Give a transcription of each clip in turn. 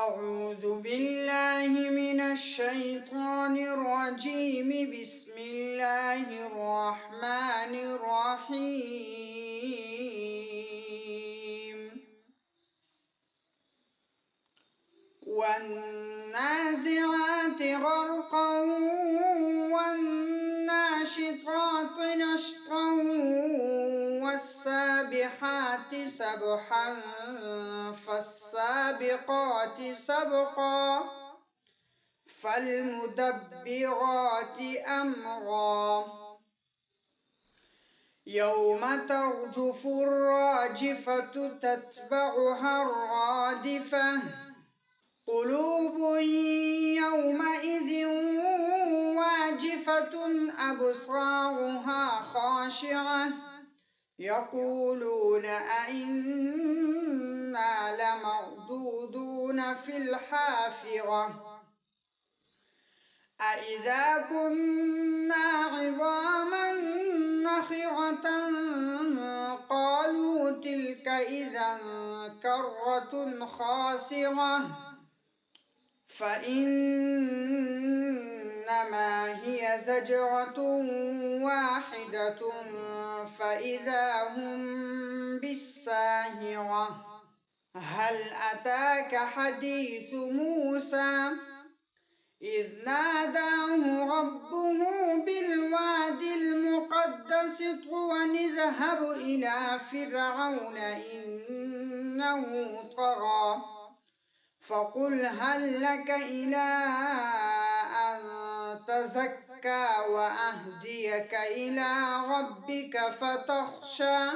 أعوذ بالله من الشيطان الرجيم. بسم الله الرحمن الرحيم. والنازعات غرقا والناشطات نشطا والسابحات سبحا فالسابقات سبقا فالمدبرات أمرا يوم ترجف الراجفة تتبعها الرادفة قلوب يومئذ واجفة أبصارها خاشعة يقولون أئنا لمردودون في الحافرة أئذا كنا عظاما نخرة قالوا تلك إذا كرة خاسرة فإنما هي زجرة واحدة فإذا هم بالساهرة. هل أتاك حديث موسى إذ ناداه ربه بالواد المقدس طوى اذهب إلى فرعون إنه طغى فقل هل لك إلى أن تزكى وأهديك إلى ربك فتخشى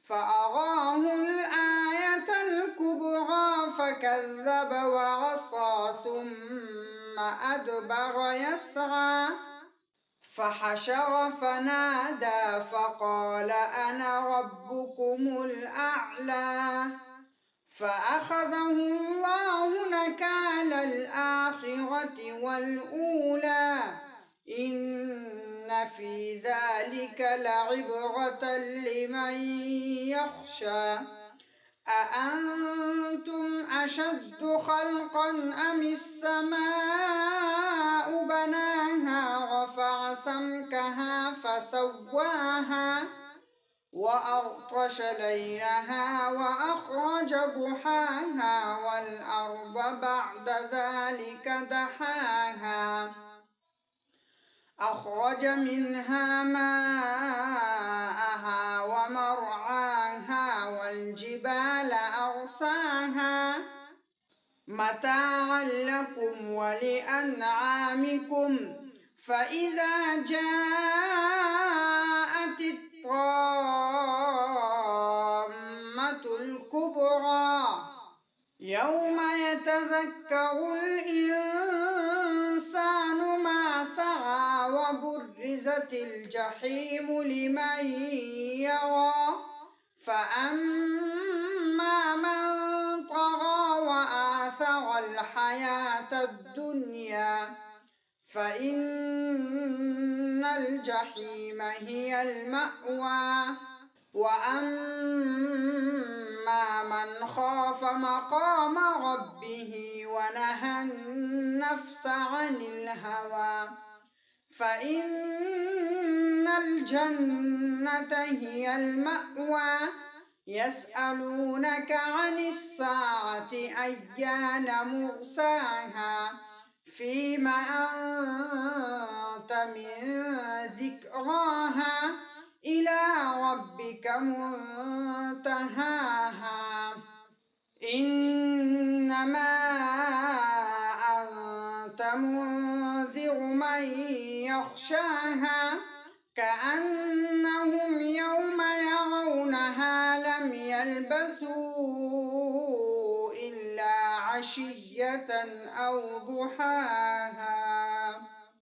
فأراه الآية الكبرى فكذب وعصى ثم أدبر يسعى فحشر فنادى فقال أنا ربكم الأعلى فأخذه الله نكال الآخرة والأولى إن في ذلك لعبرة لمن يخشى. أأنتم أشد خلقا أم السماء بناها رفع سمكها فسواها وأغطش ليلها وأخرج ضحاها والأرض بعد ذلك دحاها أخرج منها ماءها ومرعاها والجبال أرساها متاعا لكم ولأنعامكم فإذا جاءت الطامة الكبرى يوم يتذكر الإنسان ما سعى وبرزت الجحيم لمن يرى فأما من طغى وآثر الحياة الدنيا فإن الجحيم هي المأوى وأما من خاف مقام ربه ونهى النفس عن الهوى فإن الجنة هي المأوى يسألونك عن الساعة أيان مرساها فيم أنت من ذكراها إلى ربك منتهاها إنما أنت منذر من يخشاها كأنهم يوم يرونها لم يلبثوا إلا عشية أو ضحاها.